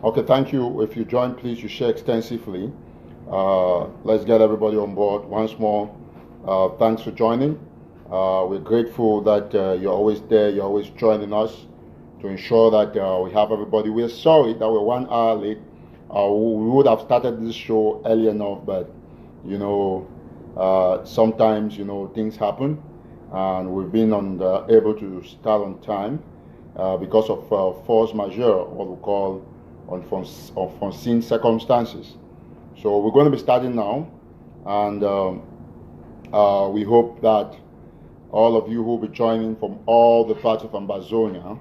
Okay, thank you. If you join, please you share extensively. Let's get everybody on board once more. Thanks for joining. We're grateful that you're always there, you're always joining us to ensure that we have everybody. We're sorry that we're 1 hour late. We would have started this show early enough, but you know, sometimes things happen, and we've been able to start on time because of force majeure, what we call unforeseen circumstances. So we're going to be starting now, and we hope that all of you who will be joining from all the parts of Ambazonia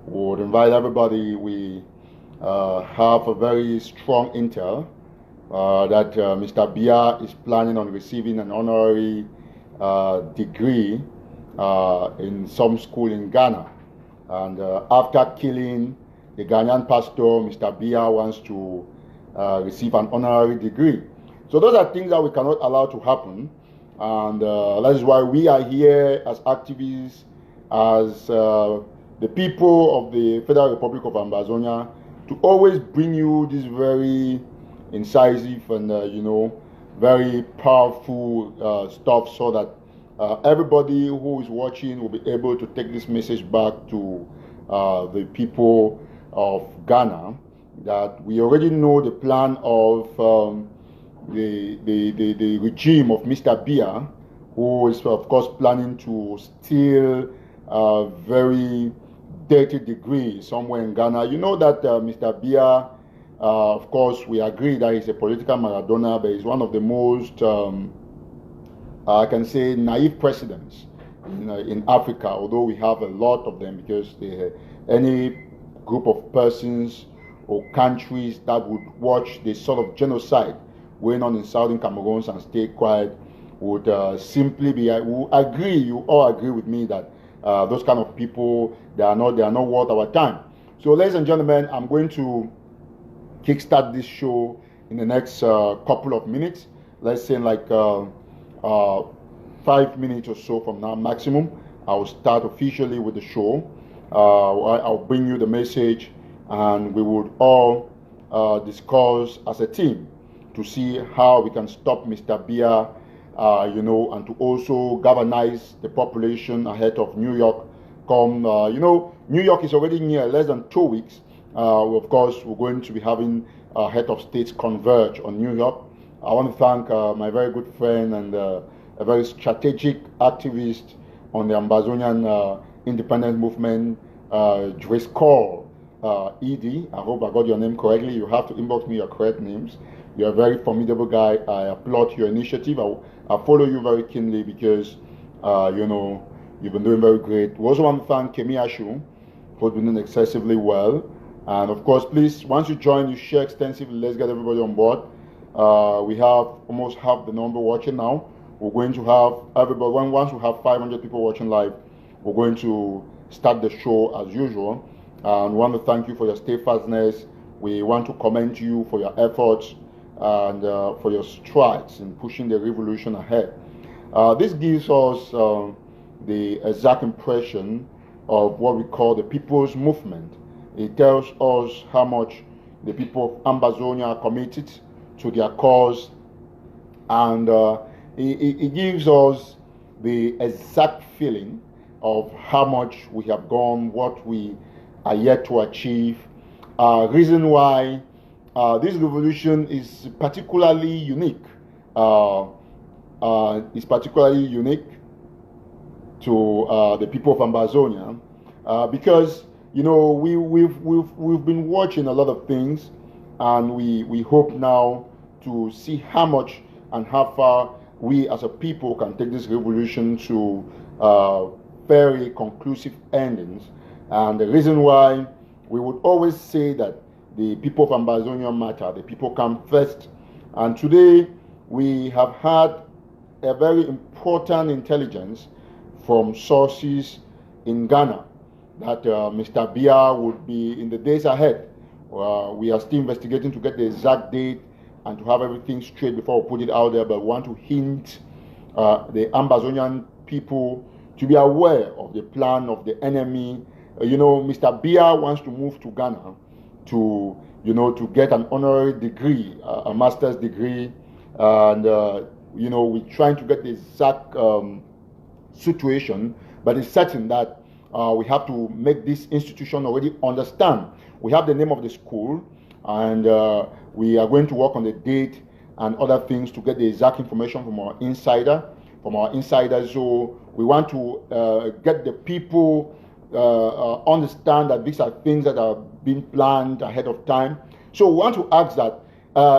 would invite everybody. We have a very strong intel that Mr. BIYA is planning on receiving an honorary degree in some school in Ghana. And after killing the Ghanaian pastor, Mr. BIYA wants to receive an honorary degree. So those are things that we cannot allow to happen. And that is why we are here as activists, as the people of the Federal Republic of Ambazonia, to always bring you this very incisive and very powerful stuff, so that everybody who is watching will be able to take this message back to the people of Ghana, that we already know the plan of the regime of Mr. BIYA, who is of course planning to steal a very dirty degree somewhere in Ghana. You know that Mr. BIYA, of course, we agree that he's a political Maradona, but he's one of the most, I can say, naive presidents in Africa, although we have a lot of them, because any group of persons or countries that would watch the sort of genocide going on in southern Cameroon and stay quiet would simply be, you all agree with me that those kind of people, they are not worth our time. So ladies and gentlemen, I'm going to kickstart this show in the next couple of minutes. Let's say like 5 minutes or so from now maximum, I'll start officially with the show. I'll bring you the message, and we would all discuss as a team to see how we can stop Mr. BIYA, and to also galvanize the population ahead of New York. New York is already near, less than 2 weeks. Of course, we're going to be having head of states converge on New York. I want to thank my very good friend and a very strategic activist on the Ambazonian independent movement, Driscoll Edie. I hope I got your name correctly. You have to inbox me your correct names. You're a very formidable guy. I applaud your initiative. I follow you very keenly because, you've been doing very great. We also want to thank Kemi Ashu, who's been doing excessively well. And of course, please, once you join, you share extensively. Let's get everybody on board. We have almost half the number watching now. We're going to have everybody, once we have 500 people watching live, we're going to start the show as usual. And we want to thank you for your steadfastness. We want to commend you for your efforts and for your strides in pushing the revolution ahead. This gives us the exact impression of what we call the people's movement. It tells us how much the people of Ambazonia are committed to their cause, and it gives us the exact feeling of how much we have gone, what we are yet to achieve. Reason why this revolution is particularly unique. Is particularly unique to the people of Ambazonia because we've been watching a lot of things, and we hope now to see how much and how far we as a people can take this revolution to very conclusive endings. And the reason why we would always say that the people of Ambazonia matter, the people come first. And today we have had a very important intelligence from sources in Ghana that Mr. BIYA would be in the days ahead. We are still investigating to get the exact date and to have everything straight before we put it out there, but we want to hint the Ambazonian people to be aware of the plan of the enemy. Mr. BIYA wants to move to Ghana to, you know, to get an honorary degree, a master's degree, and you know, we're trying to get the exact situation, but it's certain that we have to make this institution already understand. We have the name of the school, and we are going to work on the date and other things to get the exact information from our insider, So we want to get the people understand that these are things that are being planned ahead of time. So we want to ask that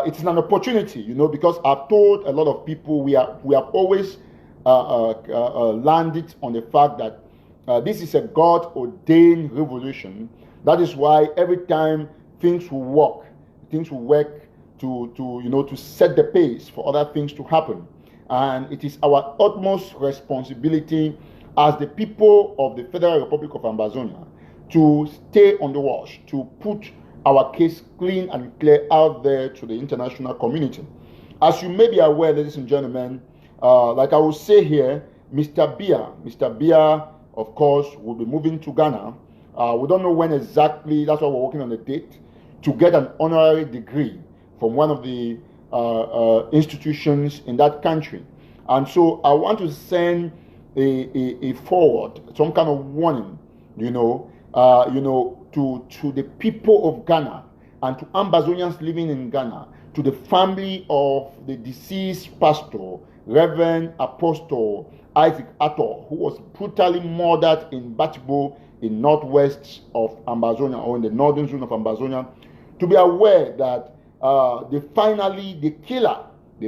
it's an opportunity, you know, because I've told a lot of people we have always landed on the fact that this is a God-ordained revolution. That is why every time things will work to you know, to set the pace for other things to happen. And it is our utmost responsibility as the people of the Federal Republic of Ambazonia to stay on the watch, to put our case clean and clear out there to the international community. As you may be aware, ladies and gentlemen, like I will say here, Mr. BIYA, of course, will be moving to Ghana. We don't know when exactly, that's why we're working on the date, to get an honorary degree from one of the institutions in that country. And so I want to send a forward, some kind of warning, you know, to the people of Ghana and to Ambazonians living in Ghana, to the family of the deceased pastor, Reverend Apostle Isaac Tataw, who was brutally murdered in Batibo in northwest of Ambazonia, or in the northern zone of Ambazonia, to be aware that the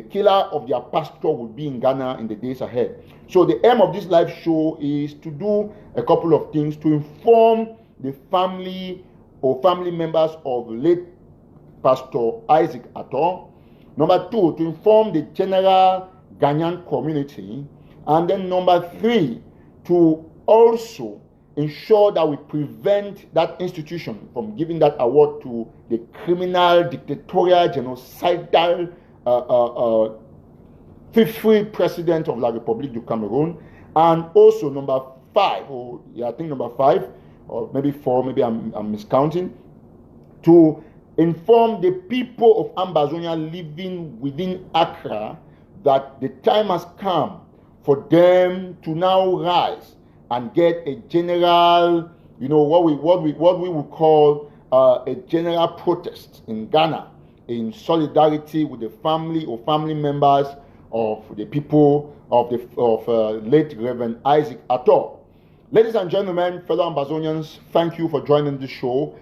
killer of their pastor will be in Ghana in the days ahead. So the aim of this live show is to do a couple of things to inform the family or family members of late Pastor Isaac Tataw. Number two, to inform the general Ghanaian community. And then number three, to also ensure that we prevent that institution from giving that award to the criminal, dictatorial, genocidal, fifth president of La République du Cameroon. And also number five, or yeah, I think number five, or maybe four, maybe I'm miscounting, to inform the people of Ambazonia living within Accra that the time has come for them to now rise and get a general, you know, what we would call a general protest in Ghana in solidarity with the family or family members of the people of late Reverend Isaac Tataw. Ladies and gentlemen, fellow Ambazonians, thank you for joining the show.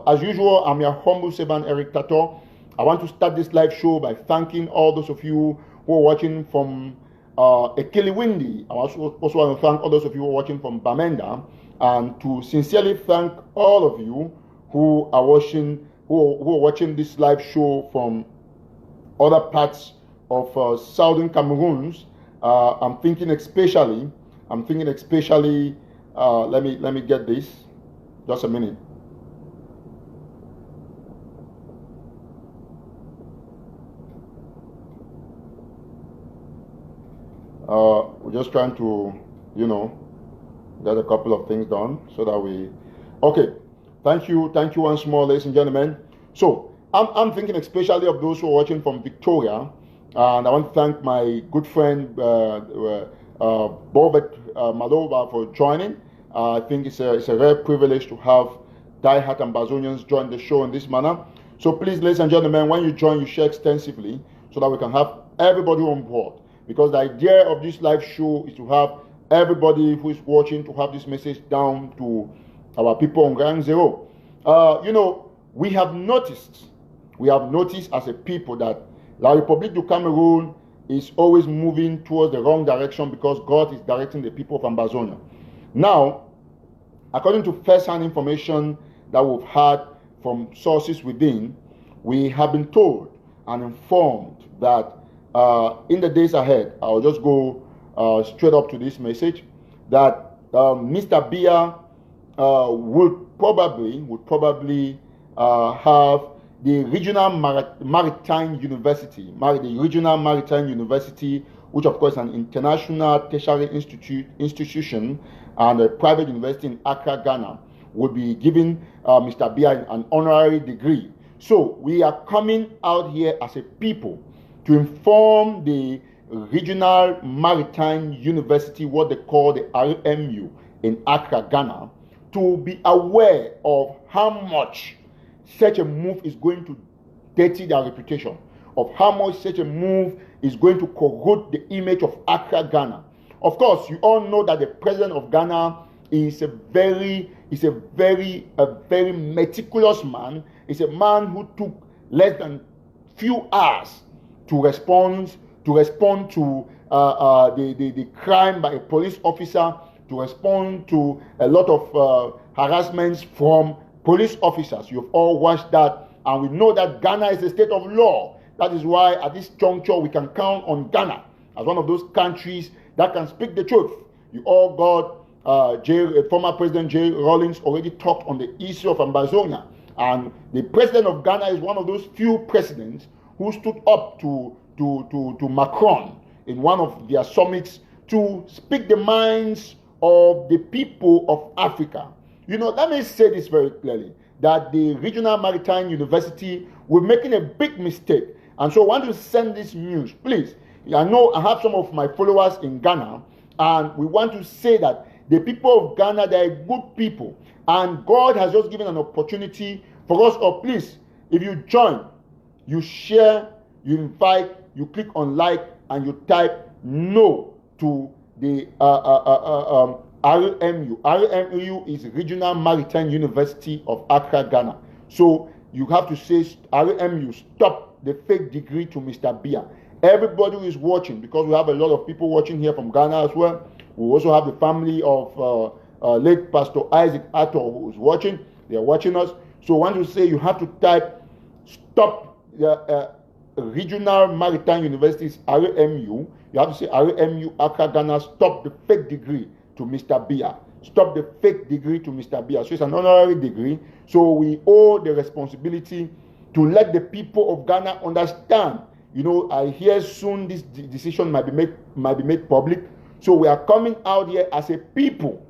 As usual, I'm your humble servant, Eric Tataw. I want to start this live show by thanking all those of you who are watching from Ekeliwindi. I also want to thank all those of you who are watching from Bamenda, and to sincerely thank all of you who are watching this live show from other parts of southern Cameroons. I'm thinking especially. Let me get this. Just a minute. We're just trying to, you know, get a couple of things done so that we. Okay. Thank you once more, ladies and gentlemen. So I'm thinking especially of those who are watching from Victoria, and I want to thank my good friend Bobet Malova for joining. I think it's a rare privilege to have die-hard Ambazonians join the show in this manner. So please, ladies and gentlemen, when you join, you share extensively so that we can have everybody on board. Because the idea of this live show is to have everybody who is watching to have this message down to our people on ground zero. You know, we have noticed as a people that La République du Cameroon is always moving towards the wrong direction because God is directing the people of Ambazonia. Now, according to first-hand information that we've had from sources within, we have been told and informed that in the days ahead, I'll just go straight up to this message, that Mr. BIYA would probably have the regional maritime university, which of course is an international tertiary institution and a private university in Accra, Ghana, will be giving Mr. Biya an honorary degree. So we are coming out here as a people to inform the Regional Maritime University, what they call the RMU in Accra, Ghana, to be aware of how much such a move is going to dirty their reputation, of how much such a move is going to corrode the image of Accra, Ghana. Of course, you all know that the president of Ghana is a very meticulous man. He's a man who took less than few hours to respond to the crime by a police officer, to respond to a lot of harassments from police officers. You've all watched that, and we know that Ghana is a state of law. That is why at this juncture we can count on Ghana as one of those countries that can speak the truth. You all got former President J. Rawlings already talked on the issue of Ambazonia, and the president of Ghana is one of those few presidents who stood up to Macron in one of their summits to speak the minds of the people of Africa. You know, let me say this very clearly, that the Regional Maritime University were making a big mistake. And so I want to send this news, please. I know I have some of my followers in Ghana, and we want to say that the people of Ghana, they are good people, and God has just given an opportunity for us. Or please, if you join, you share, you invite, you click on like, and you type no to the RMU. RMU is Regional Maritime University of Accra, Ghana. So you have to say, RMU, stop the fake degree to Mr. Biya. Everybody who is watching, because we have a lot of people watching here from Ghana as well. We also have the family of late Pastor Isaac Tataw who is watching. They are watching us. So I want to say you have to type stop the Regional Maritime Universities, RMU. You have to say RMU Accra, Ghana, stop the fake degree to Mr. Biya. Stop the fake degree to Mr. Biya. So it's an honorary degree. So we owe the responsibility to let the people of Ghana understand. You know, I hear soon this decision might be made public. So we are coming out here as a people.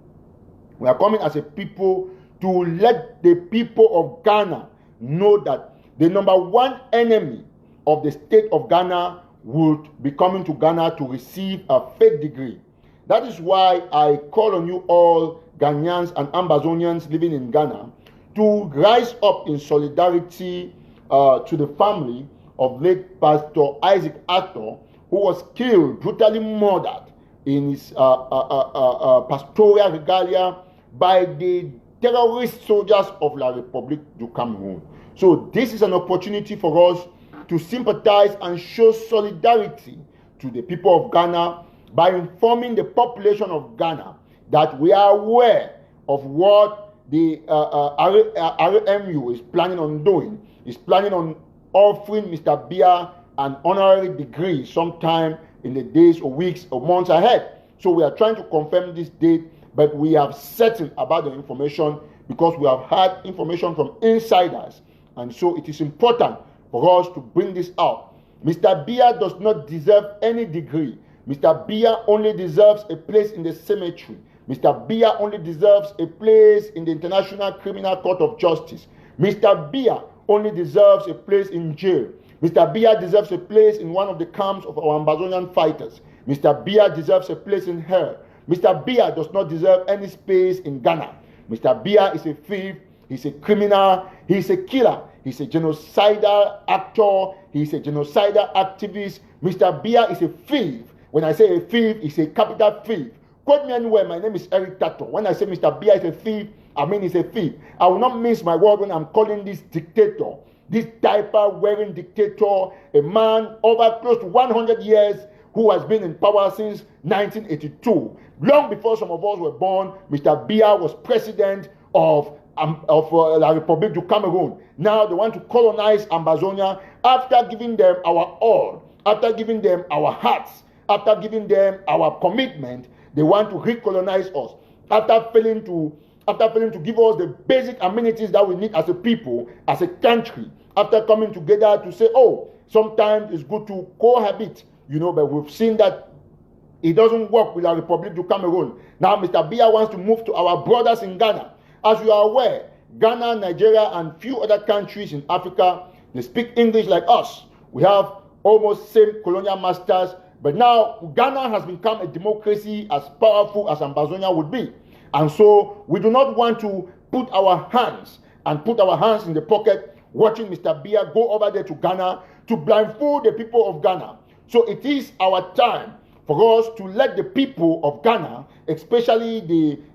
We are coming as a people to let the people of Ghana know that the number one enemy of the state of Ghana would be coming to Ghana to receive a fake degree. That is why I call on you all Ghanaians and Ambazonians living in Ghana to rise up in solidarity to the family of late Pastor Isaac Tataw, who was killed, brutally murdered in his pastoral regalia by the terrorist soldiers of La République du Cameroon. So this is an opportunity for us to sympathize and show solidarity to the people of Ghana by informing the population of Ghana that we are aware of what the RMU is planning on doing. Is planning on offering Mr. Biya an honorary degree sometime in the days or weeks or months ahead. So we are trying to confirm this date, but we have certain about the information because we have had information from insiders. And so it is important for us to bring this out. Mr. Biya does not deserve any degree. Mr. Biya only deserves a place in the cemetery. Mr. Biya only deserves a place in the International Criminal Court of Justice. Mr. Biya only deserves a place in jail. Mr. Biya deserves a place in one of the camps of our Ambazonian fighters. Mr. Biya deserves a place in hell. Mr. Biya does not deserve any space in Ghana. Mr. Biya is a thief, he's a criminal, he's a killer, he's a genocidal actor, he's a genocidal activist. Mr. Biya is a thief. When I say a thief, he's a capital thief. Quote me anywhere, my name is Eric Tataw. When I say Mr. Biya is a thief, I mean he's a thief. I will not mince my word when I'm calling this dictator, this diaper-wearing dictator, a man over close to 100 years who has been in power since 1982. Long before some of us were born, Mr. Biya was president of La République du Cameroon. Now they want to colonize Ambazonia after giving them our all, after giving them our hearts, after giving them our commitment. They want to recolonize us after failing to give us the basic amenities that we need as a people, as a country, after coming together to say, oh, sometimes it's good to cohabit, you know, but we've seen that it doesn't work with La République du Cameroon. Now Mr. Biya wants to move to our brothers in Ghana, As you are aware, Ghana, Nigeria, and few other countries in Africa, they speak English like us. We have almost same colonial masters, but now Ghana has become a democracy as powerful as Ambazonia would be. And so we do not want to put our hands in the pocket watching Mr. BIYA go over there to Ghana to blindfold the people of Ghana. So it is our time for us to let the people of Ghana, especially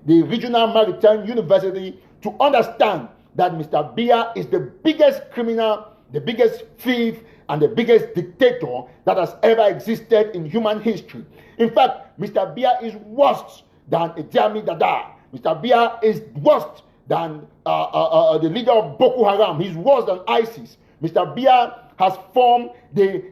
the Regional Maritime University, to understand that Mr. BIYA is the biggest criminal, the biggest thief, and the biggest dictator that has ever existed in human history. In fact, Mr. BIYA is worse than Idi Amin Dada. Mr. BIYA is worse than the leader of Boko Haram. He's worse than ISIS. Mr. BIYA has formed the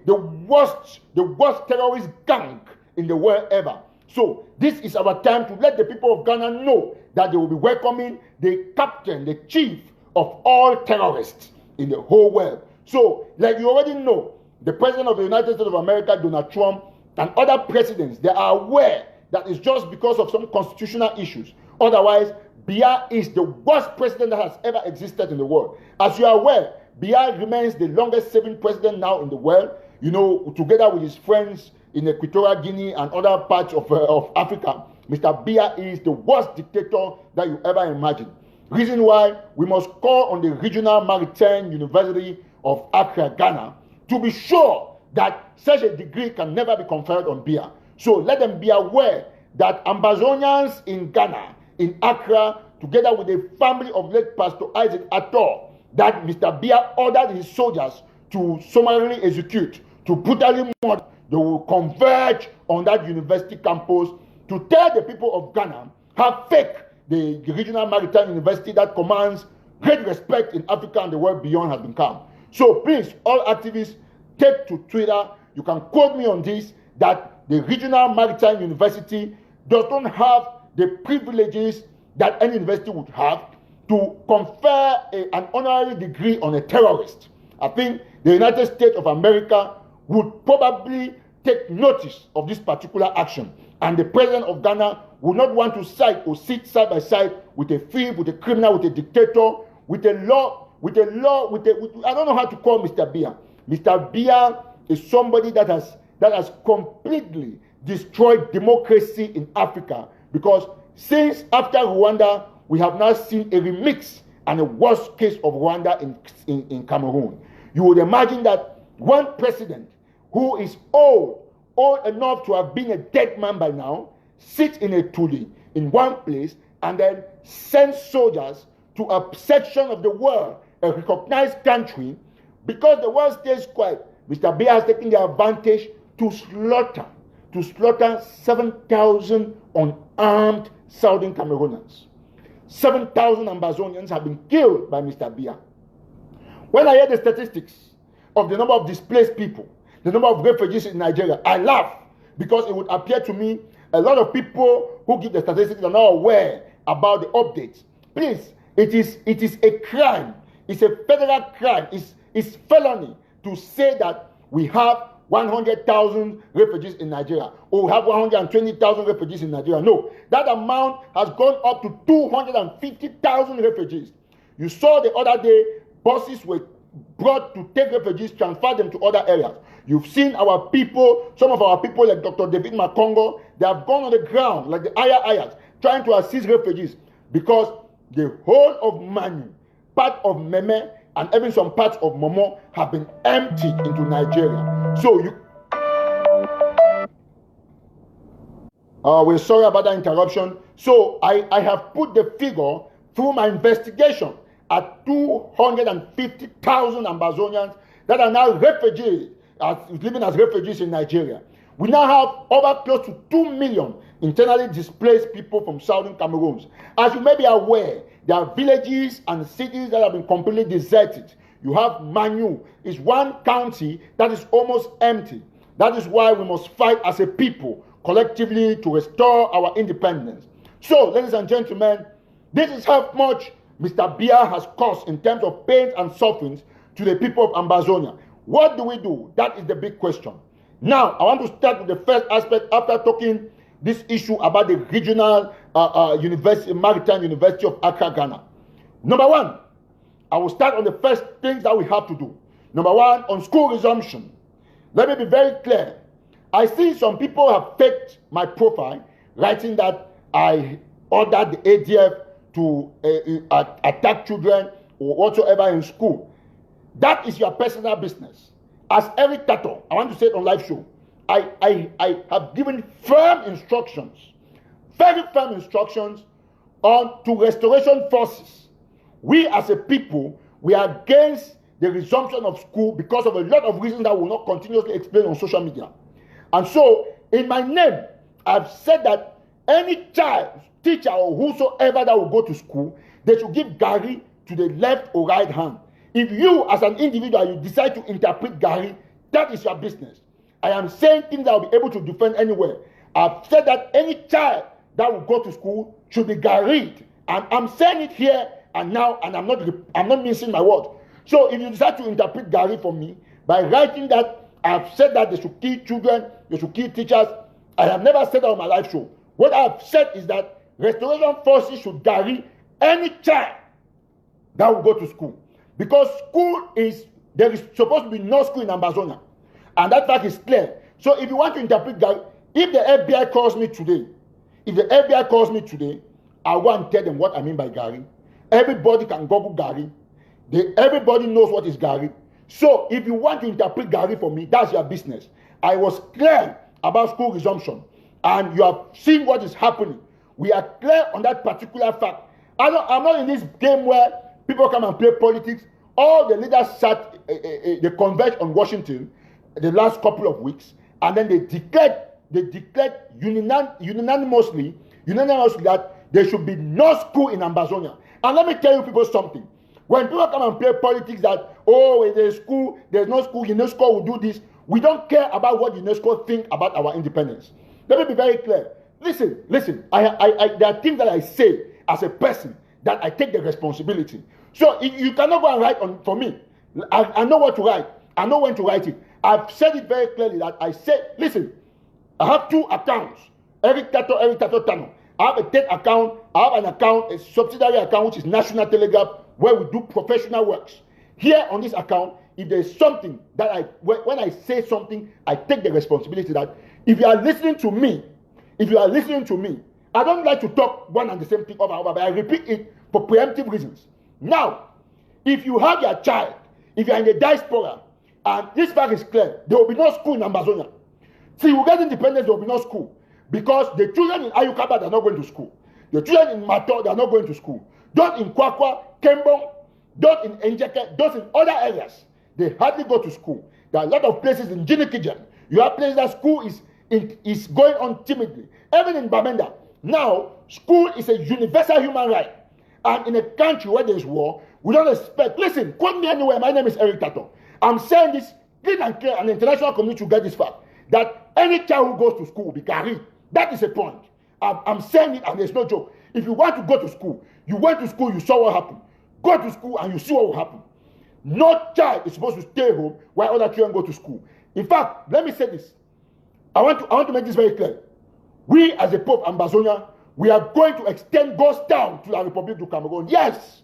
worst terrorist gang in the world ever. So this is our time to let the people of Ghana know that they will be welcoming the captain, the chief of all terrorists in the whole world. So, like you already know, the president of the United States of America, Donald Trump, and other presidents, they are aware that it's just because of some constitutional issues. Otherwise, BIYA is the worst president that has ever existed in the world. As you are aware, BIYA remains the longest serving president now in the world, you know, together with his friends in Equatorial Guinea and other parts of Africa. Mr. BIYA is the worst dictator that you ever imagined. Reason why we must call on the Regional Maritime University of Accra, Ghana, to be sure that such a degree can never be conferred on BIYA. So let them be aware that Ambazonians in Ghana, in Accra, together with the family of late Pastor Isaac Tataw, that Mr. BIYA ordered his soldiers to summarily execute, to brutally murder, they will converge on that university campus to tell the people of Ghana how fake the Regional Maritime University that commands great respect in Africa and the world beyond has become. So please, all activists, take to Twitter. You can quote me on this, that the Regional Maritime University does not have the privileges that any university would have to confer an honorary degree on a terrorist. I think the United States of America would probably take notice of this particular action. And the president of Ghana would not want to side or sit side by side with a thief, with a criminal, with a dictator, with a I don't know how to call Mr. BIYA. Mr. BIYA is somebody that has completely destroyed democracy in Africa, because since after Rwanda, we have now seen a remix and a worst case of Rwanda in Cameroon. You would imagine that one president who is old enough to have been a dead man by now, sits in a tuli in one place and then sends soldiers to a section of the world, a recognized country, because the world stays quiet. Mr. BIYA has taken the advantage to slaughter 7,000 unarmed Southern Cameroonians. 7,000 Ambazonians have been killed by Mr. BIYA. When I hear the statistics of the number of displaced people, the number of refugees in Nigeria, I laugh, because it would appear to me a lot of people who give the statistics are not aware about the updates. Please, it is a crime. It's a federal crime. It's felony to say that we have 100,000 refugees in Nigeria, or we have 120,000 refugees in Nigeria. No, that amount has gone up to 250,000 refugees. You saw the other day, buses were brought to take refugees, transfer them to other areas. You've seen our people, some of our people like Dr. David Makongo, they have gone on the ground like the Ayas, trying to assist refugees, because the whole of Manu, part of Meme, and even some parts of Momo have been emptied into Nigeria. So we're sorry about that interruption. So I have put the figure through my investigation at 250,000 Ambazonians that are now refugees, living as refugees in Nigeria. We now have over close to 2 million internally displaced people from southern Cameroon. As you may be aware, there are villages and cities that have been completely deserted. You have Manu, is one county that is almost empty. That is why we must fight as a people, collectively, to restore our independence. So, ladies and gentlemen, this is how much Mr. BIYA has caused in terms of pain and sufferings to the people of Ambazonia. What do we do? That is the big question. Now, I want to start with the first aspect after talking this issue about the Regional Maritime University of Accra, Ghana. Number one, I will start on the first things that we have to do. Number one, on school resumption. Let me be very clear. I see some people have faked my profile, writing that I ordered the ADF to attack children or whatsoever in school. That is your personal business. As Eric Tataw, I want to say it on live show, I have given firm instructions, very firm instructions on to restoration forces. We as a people, we are against the resumption of school because of a lot of reasons that I will not continuously explain on social media. And so, in my name, I've said that any child, teacher, or whosoever that will go to school, they should give Gary to the left or right hand. If you, as an individual, you decide to interpret Gary, that is your business. I am saying things that I'll be able to defend anywhere. I've said that any child that will go to school should be Garied. And I'm saying it here and now, and I'm not missing my word. So if you decide to interpret Gary for me by writing that I've said that they should kill children, they should kill teachers, I have never said that on my live show. What I've said is that restoration forces should Gary any child that will go to school. Because there is supposed to be no school in Ambazonia. And that fact is clear. So if you want to interpret Gary, if the FBI calls me today, I'll go and tell them what I mean by Gary. Everybody can Google Gary. Everybody knows what is Gary. So if you want to interpret Gary for me, that's your business. I was clear about school resumption. And you have seen what is happening. We are clear on that particular fact. I'm not in this game where people come and play politics. All the leaders sat, they converged on Washington the last couple of weeks, and then they declared unanimously that there should be no school in Ambazonia. And let me tell you people something. When people come and play politics that, oh, there's school, there's no school, UNESCO will do this, we don't care about what UNESCO think about our independence. Let me be very clear. Listen, there are things that I say as a person that I take the responsibility. So you cannot go and write for me. I know what to write. I know when to write it. I've said it very clearly that I said, listen, I have two accounts. Eric Tataw Tano. I have a third account. I have an account, a subsidiary account, which is National Telegraph, where we do professional works. Here on this account, if there's something that when I say something, I take the responsibility that if you are listening to me, I don't like to talk one and the same thing over and over, but I repeat it for preemptive reasons. Now, if you have your child, if you are in the diaspora, and this fact is clear, there will be no school in Ambazonia. See, we get independence, there will be no school. Because the children in Ayukaba, they're not going to school. The children in Mato, they're not going to school. Those in Kwakwa, Kembong, those in Enjeke, those in other areas, they hardly go to school. There are a lot of places in Jinikijan. You have places that school is going on timidly. Even in Bamenda. Now, school is a universal human right. And in a country where there is war, we don't expect. Listen, quote me anywhere. My name is Eric Tataw. I'm saying this clean and clear, and the international community will get this fact. That any child who goes to school will be carried. That is a point. I'm saying it, and there's no joke. If you want to go to school, you went to school, you saw what happened. Go to school and you see what will happen. No child is supposed to stay home while other children go to school. In fact, let me say this. I want to make this very clear. We as a Pope Ambazonia, we are going to extend ghost town to the Republic of Cameroon. Yes,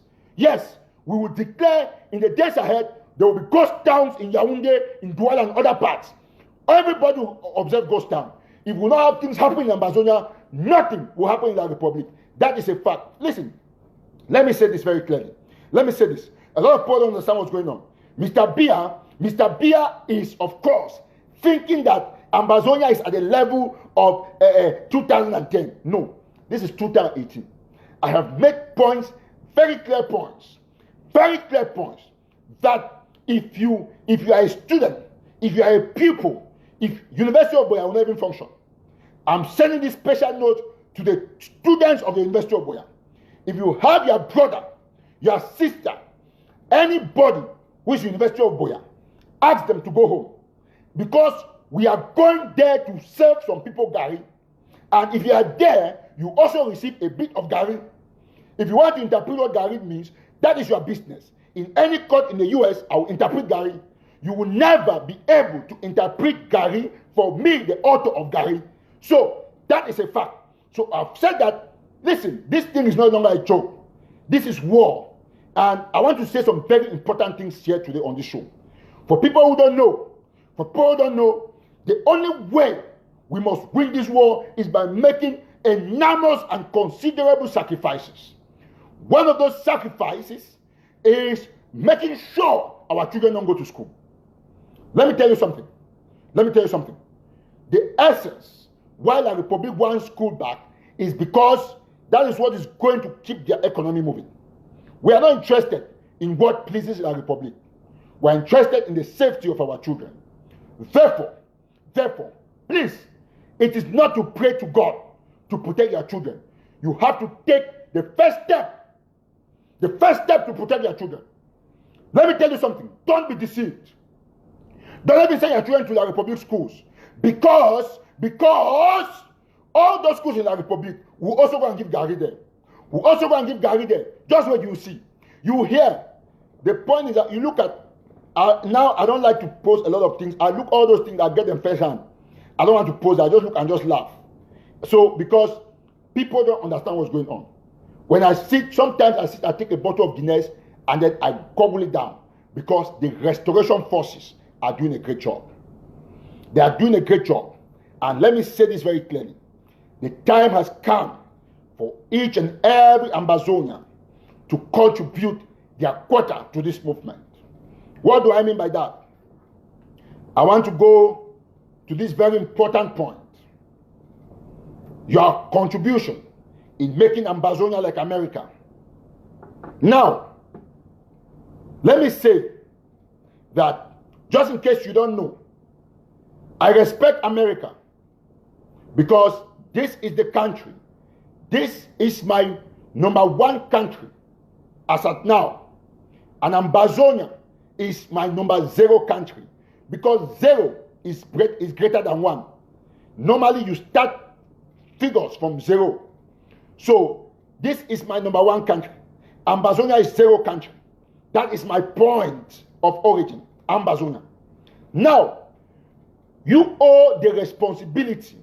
we will declare in the days ahead, there will be ghost towns in Yaoundé, in Douala, and other parts. Everybody will observe ghost town. If we don't have things happening in Ambazonia, nothing will happen in the Republic. That is a fact. Listen, let me say this very clearly. Let me say this. A lot of people don't understand what's going on. MR.BIYA is, of course, thinking that Ambazonia is at the level of 2010. No, this is 2018. I have made points, very clear points, that if you are a student, if you are a pupil, if University of Boya will not even function, I'm sending this special note to the students of the University of Boya. If you have your brother, your sister, anybody who is University of Boya, ask them to go home. Because we are going there to serve some people Gary. And if you are there, you also receive a bit of Gary. If you want to interpret what Gary means, that is your business. In any court in the US, I will interpret Gary. You will never be able to interpret Gary for me, the author of Gary. So, that is a fact. So, I've said that, listen, this thing is no longer a joke. This is war. And I want to say some very important things here today on this show. For people who don't know, the only way we must win this war is by making enormous and considerable sacrifices. One of those sacrifices is making sure our children don't go to school. Let me tell you something. The essence why the Republic wants school back is because that is what is going to keep their economy moving. We are not interested in what pleases the Republic. We are interested in the safety of our children. Therefore, please, it is not to pray to God to protect your children. You have to take the first step. The first step to protect your children. Let me tell you something. Don't be deceived. Don't let me send your children to the Republic schools. Because all those schools in the Republic will also go and give Gary there. Just what you see. You hear. The point is that you look at, now I don't like to post a lot of things. I look all those things, I get them first hand. I don't want to post, I just look and just laugh. So, because people don't understand what's going on. When I sit, sometimes I take a bottle of Guinness and then I gobble it down. Because the restoration forces are doing a great job. They are doing a great job. And let me say this very clearly. The time has come for each and every Ambazonian to contribute their quota to this movement. What do I mean by that? I want to go to this very important point. Your contribution in making Ambazonia like America. Now, let me say that, just in case you don't know, I respect America because this is the country. This is my #1 country as at now. And Ambazonia is my #0 country because 0 is greater than 1. Normally you start figures from 0. So this is my #1 country. Ambazonia is 0 country. That is my point of origin, Ambazonia. Now, you owe the responsibility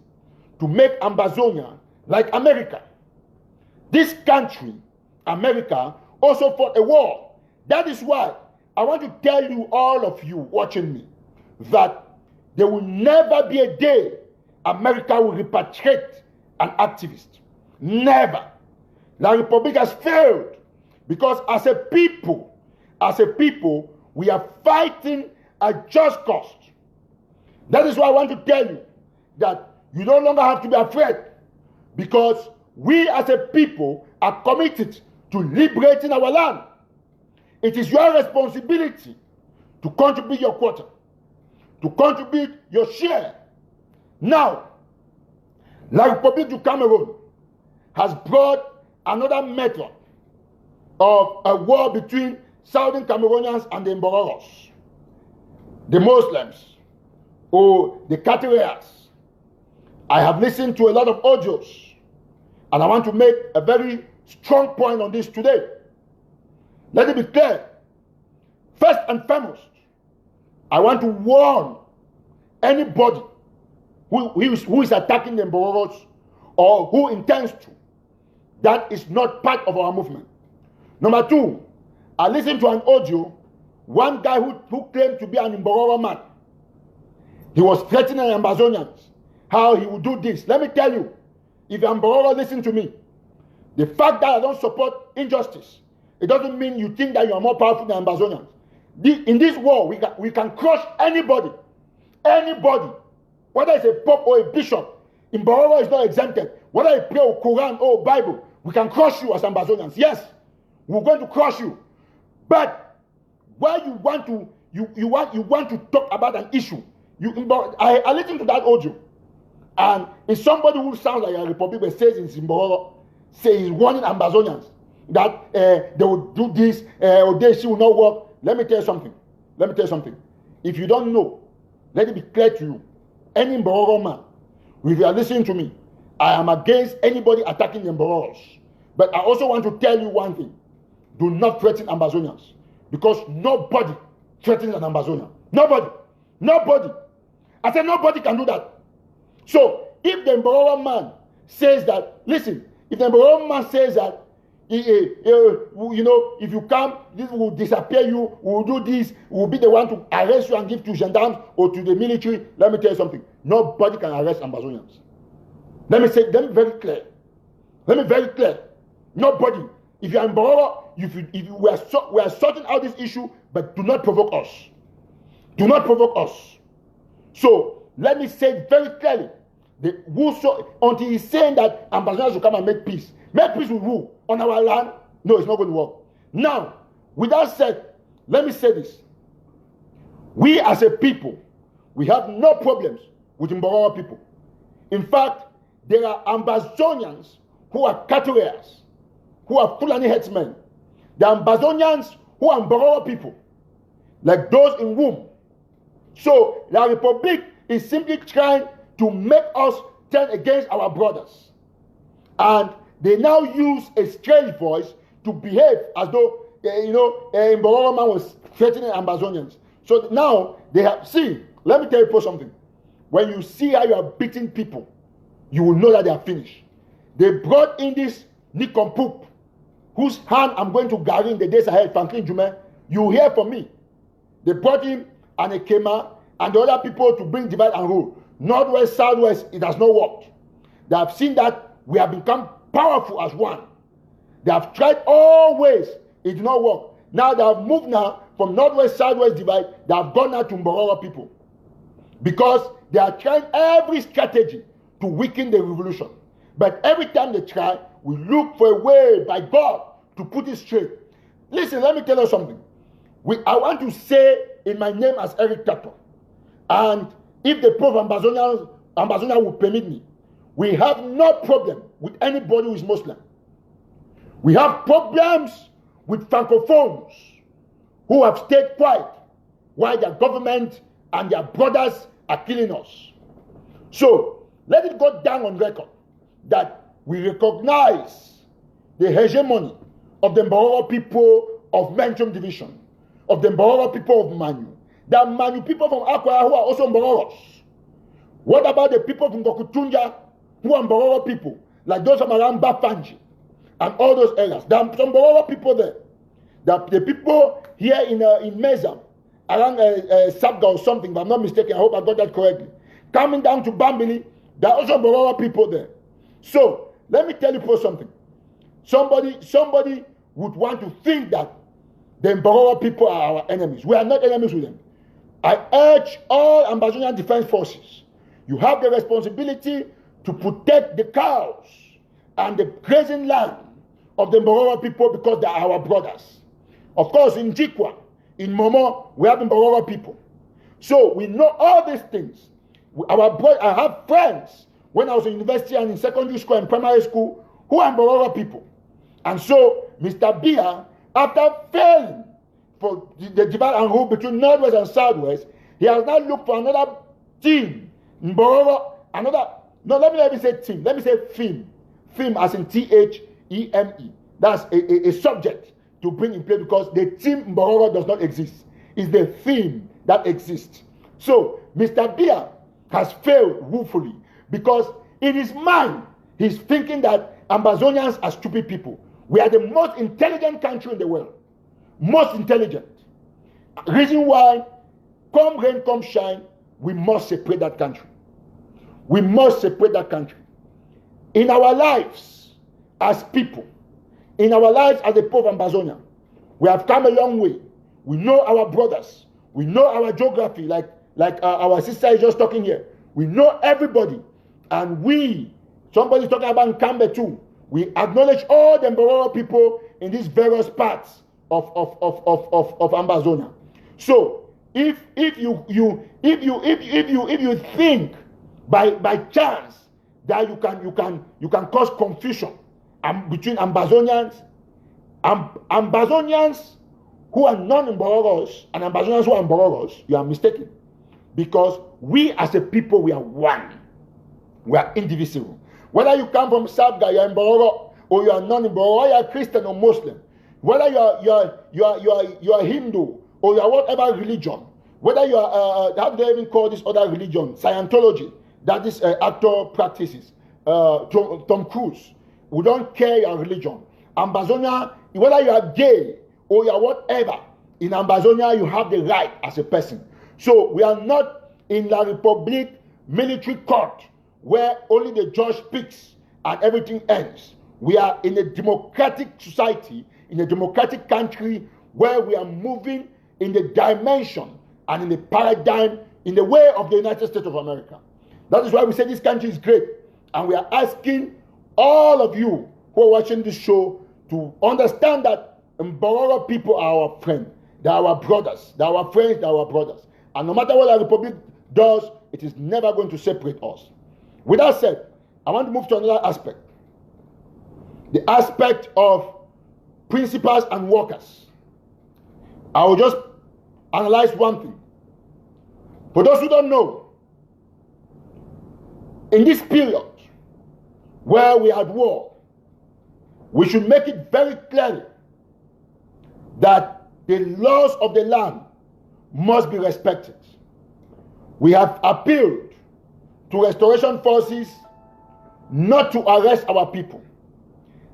to make Ambazonia like America. This country, America, also fought a war. That is why I want to tell you, all of you watching me, that there will never be a day America will repatriate an activist. Never. La Republic has failed because as a people, we are fighting a just cause. That is why I want to tell you that you no longer have to be afraid because we as a people are committed to liberating our land. It is your responsibility to contribute your quota, to contribute your share. Now, La Republic du Cameroon has brought another method of a war between Southern Cameroonians and the Mboros, the Muslims, or the Tataws. I have listened to a lot of audios, and I want to make a very strong point on this today. Let it be clear. First and foremost, I want to warn anybody who is attacking the Mboros or who intends to. That is not part of our movement. Number 2, I listened to an audio, one guy who claimed to be an Mbororo man. He was threatening Ambazonians, how he would do this. Let me tell you, if you're Mbororo, listen to me. The fact that I don't support injustice, it doesn't mean you think that you are more powerful than Ambazonians. In this war, we can crush anybody. Anybody. Whether it's a pope or a bishop, Mbororo is not exempted. Whether you pray or Quran or Bible, we can crush you as Ambazonians. Yes, we're going to crush you. But why you want to talk about an issue? I listened to that audio, and it's somebody who sounds like a Republic but says in Mbororo, he's warning Ambazonians that they will do this or she will not work. Let me tell you something. If you don't know, let it be clear to you. Any Mbororo man, if you are listening to me, I am against anybody attacking the Mboros. But I also want to tell you one thing. Do not threaten Ambazonians. Because nobody threatens an Ambazonian. Nobody. I said nobody can do that. So if the Mbororo man says that, listen, if the Mbororo man says that you know, if you come, this will disappear you, we will do this, we will be the one to arrest you and give to gendarmes or to the military. Let me tell you something. Nobody can arrest Ambazonians. Let me say them very clear. Let me very clear. Nobody. If you are in Mbororo, we are sorting out this issue, but do not provoke us. Do not provoke us. So let me say it very clearly. Until he's saying that Ambazonians will come and make peace. Make peace with who? On our land? No, it's not going to work. Now, with that said, let me say this. We as a people, we have no problems with Mbororo people. In fact, there are Ambazonians who are cattle raiders, who are Fulani headsmen. The Ambazonians who are Mbororo people, like those in womb. So, La Republic is simply trying to make us turn against our brothers. And they now use a strange voice to behave as though, Mbororo man was threatening Ambazonians. So now, they have, see, let me tell you something. When you see how you are beating people, you will know that they are finished. They brought in this Nikompoop, whose hand I'm going to guard in the days ahead, Franklin Jume. You will hear from me. They brought him and Ekema and the other people to bring divide and rule. Northwest, Southwest, it has not worked. They have seen that we have become powerful as one. They have tried all ways. It did not work. Now they have moved now from Northwest, Southwest divide. They have gone now to Mbororo people. Because they are trying every strategy to weaken the revolution. But every time they try, we look for a way by God to put it straight. Listen, let me tell you something. I want to say in my name as Eric Tataw, and if the Prof Ambazonia will permit me, we have no problem with anybody who is Muslim. We have problems with Francophones who have stayed quiet while their government and their brothers are killing us. So, let it go down on record that we recognize the hegemony of the Mbororo people of Menchum Division, of the Mbororo people of Manu, the Manu people from Akwa who are also Mbororos. What about the people from Gokutunja who are Mbororo people, like those from around Bafanji and all those areas? There are some Mbororo people there. The people here in Mezam, around Sabga or something, if I'm not mistaken, I hope I got that correctly. Coming down to Bambili, there are also Mbororo people there. So, let me tell you something. Somebody would want to think that the Mbororo people are our enemies. We are not enemies with them. I urge all Ambazonian Defense Forces, you have the responsibility to protect the cows and the grazing land of the Mbororo people because they are our brothers. Of course, in Jikwa, in Momo, we have the Mbororo people. So we know all these things. I have friends when I was in university and in secondary school and primary school who are Mbororo people. And so, Mr. Biya, after failing for the divide and rule between Northwest and Southwest, he has now looked for another team, Mbororo, let me say team, let me say theme. Theme as in Theme. That's a subject to bring in place because the team Mbororo does not exist. It's the theme that exists. So, Mr. Biya has failed woefully because in his mind, he's thinking that Ambazonians are stupid people. We are the most intelligent country in the world. Most intelligent. Reason why, come rain, come shine, we must separate that country. We must separate that country. In our lives as people, in our lives as a poor Ambazonia, we have come a long way. We know our brothers. We know our geography, like our sister is just talking here. We know everybody. And somebody's talking about Nkambe too. We acknowledge all the Mbororo people in these various parts of Ambazonia. So if you think by chance that you can cause confusion between Ambazonians who are non-Mbororos and Ambazonians who are Mbororos, you are mistaken. Because we as a people, we are one. We are indivisible. Whether you come from Sabga, you are Mbororo, or you are non-Mbororo, you are Christian or Muslim. Whether you are Hindu, or you are whatever religion. Whether you are, how do they even call this other religion? Scientology, that this actor practices. Tom Cruise. We don't care your religion. Ambazonia, whether you are gay or you are whatever, in Ambazonia you have the right as a person. So we are not in La Republique military court where only the judge speaks and everything ends. We are in a democratic society, in a democratic country where we are moving in the dimension and in the paradigm, in the way of the United States of America. That is why we say this country is great. And we are asking all of you who are watching this show to understand that Mbororo people are our friends. They are our brothers. They are our friends. They are our brothers. And no matter what our republic does, it is never going to separate us. With that said, I want to move to another aspect. The aspect of principals and workers. I will just analyze one thing. For those who don't know, in this period where we are at war, we should make it very clear that the laws of the land must be respected. We have appealed to restoration forces not to arrest our people.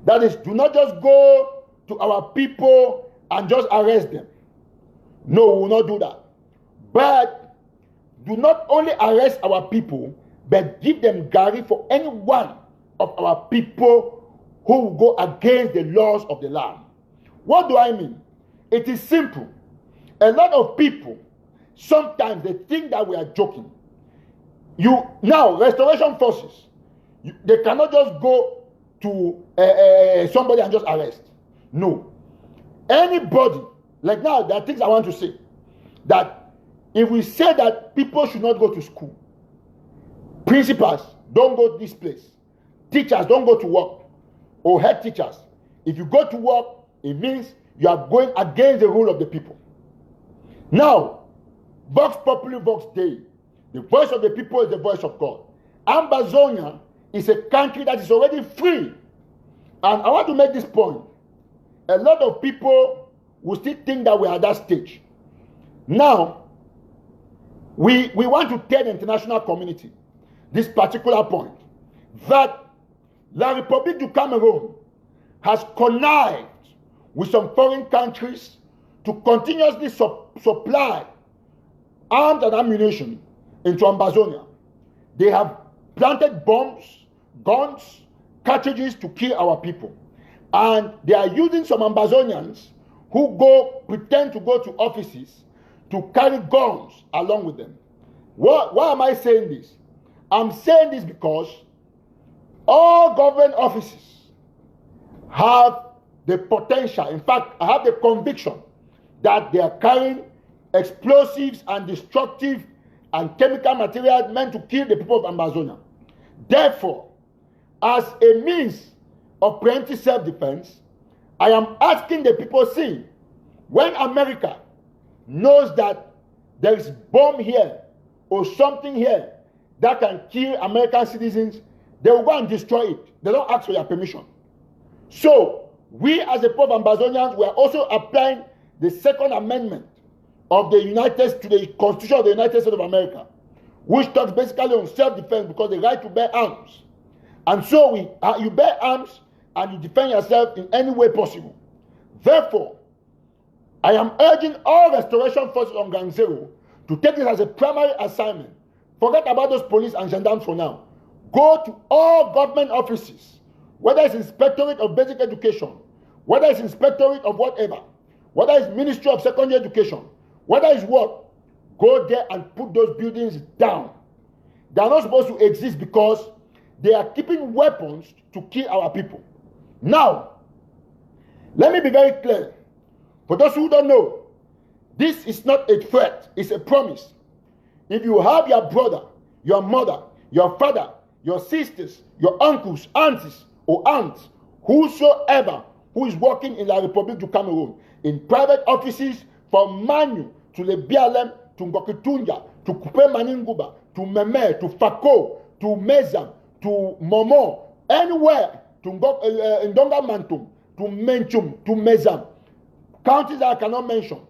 That is, do not just go to our people and just arrest them. No, we will not do that. But do not only arrest our people, but give them gari for any one of our people who will go against the laws of the land. What do I mean? It is simple. A lot of people, sometimes they think that we are joking. Now, restoration forces, they cannot just go to somebody and just arrest. No. Anybody, like now, there are things I want to say. That if we say that people should not go to school, principals don't go to this place, teachers don't go to work, or head teachers, if you go to work, it means you are going against the rule of the people. Now, Vox Populi, Vox Dei, the voice of the people is the voice of God. Ambazonia is a country that is already free. And I want to make this point. A lot of people will still think that we are at that stage. Now, we want to tell the international community this particular point, that La République du Cameroon has connived with some foreign countries to continuously supply arms and ammunition into Ambazonia. They have planted bombs, guns, cartridges to kill our people. And they are using some Ambazonians who pretend to go to offices to carry guns along with them. Why am I saying this? I'm saying this because all government offices have the potential, in fact, I have the conviction that they are carrying explosives and destructive and chemical materials meant to kill the people of Ambazonia. Therefore, as a means of preemptive self-defense, I am asking the people, see, when America knows that there is bomb here or something here that can kill American citizens, they will go and destroy it. They don't ask for your permission. So, we as a people of Ambazonians, we are also applying the Second Amendment of the United States to the Constitution of the United States of America, which talks basically on self-defense because the right to bear arms. And so you bear arms and you defend yourself in any way possible. Therefore, I am urging all restoration forces on Ground Zero to take this as a primary assignment. Forget about those police and gendarmes for now. Go to all government offices, whether it's Inspectorate of Basic Education, whether it's Inspectorate of whatever, whether it's Ministry of Secondary Education, whether it's what, go there and put those buildings down. They are not supposed to exist because they are keeping weapons to kill our people. Now, let me be very clear. For those who don't know, this is not a threat, it's a promise. If you have your brother, your mother, your father, your sisters, your uncles, aunties, or aunts, whosoever who is working in La République du Cameroon, in private offices from Manu to Le Bialem, to Ngokitunja, to Coupe Maninguba, to Meme, to Fako, to Mezam, to Momo, anywhere, to Ndonga Mantum, to Menchum, to Mezam, counties that I cannot mention.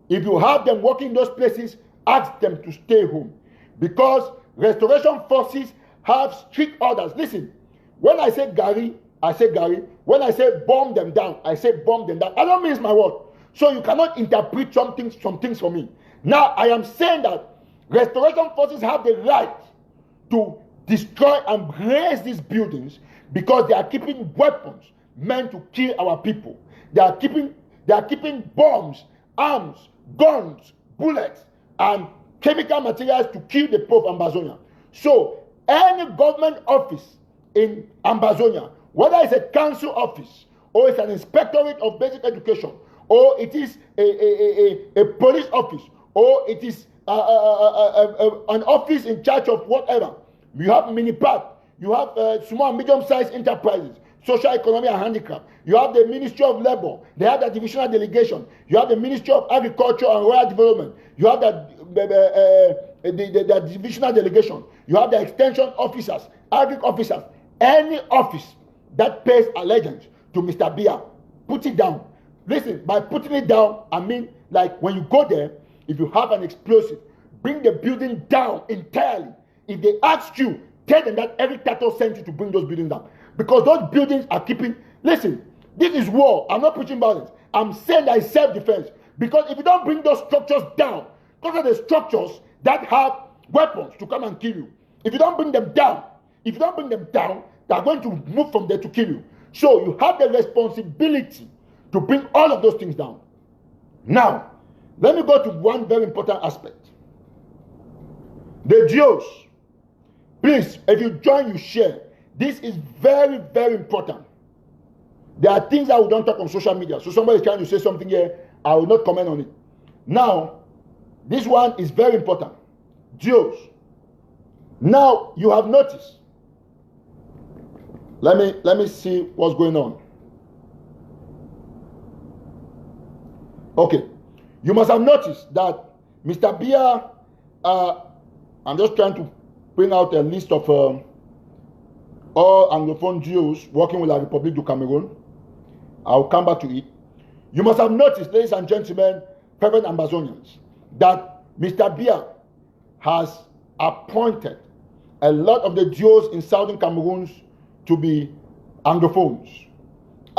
If you have them working in those places, ask them to stay home. Because restoration forces have strict orders. Listen, when I say Gary, I say Gary. When I say bomb them down, I say bomb them down. I don't mince my word. So you cannot interpret some things for me. Now I am saying that restoration forces have the right to destroy and raze these buildings because they are keeping weapons meant to kill our people. They are keeping bombs, arms, guns, bullets, and chemical materials to kill the poor of Ambazonia. So any government office in Ambazonia, whether it's a council office or it's an inspectorate of basic education, or it is a police office, or it is an office in charge of whatever. You have mini-pack, you have small and medium-sized enterprises, social economy and handicraft. You have the Ministry of Labor. They have the divisional delegation. You have the Ministry of Agriculture and Rural Development. You have the divisional delegation. You have the extension officers, agri officers. Any office that pays allegiance to Mr. BIYA, put it down. Listen, by putting it down, I mean like when you go there, if you have an explosive, bring the building down entirely. If they ask you, tell them that Eric Tataw sent you to bring those buildings down. Because those buildings are keeping... Listen, this is war. I'm not preaching violence. I'm saying that it's self-defense. Because if you don't bring those structures down, those are the structures that have weapons to come and kill you. If you don't bring them down, they're going to move from there to kill you. So you have the responsibility to bring all of those things down. Now, let me go to one very important aspect. The Jews. Please, if you join, you share. This is very, very important. There are things that we don't talk on social media. So somebody is trying to say something here, I will not comment on it. Now, this one is very important. Jews. Now, you have noticed. Let me see what's going on. Okay. You must have noticed that Mr. BIYA, I'm just trying to bring out a list of all Anglophone Jews working with La République du Cameroon. I'll come back to it. You must have noticed, ladies and gentlemen, fervent Ambazonians, that Mr. BIYA has appointed a lot of the Jews in southern Cameroon to be Anglophones.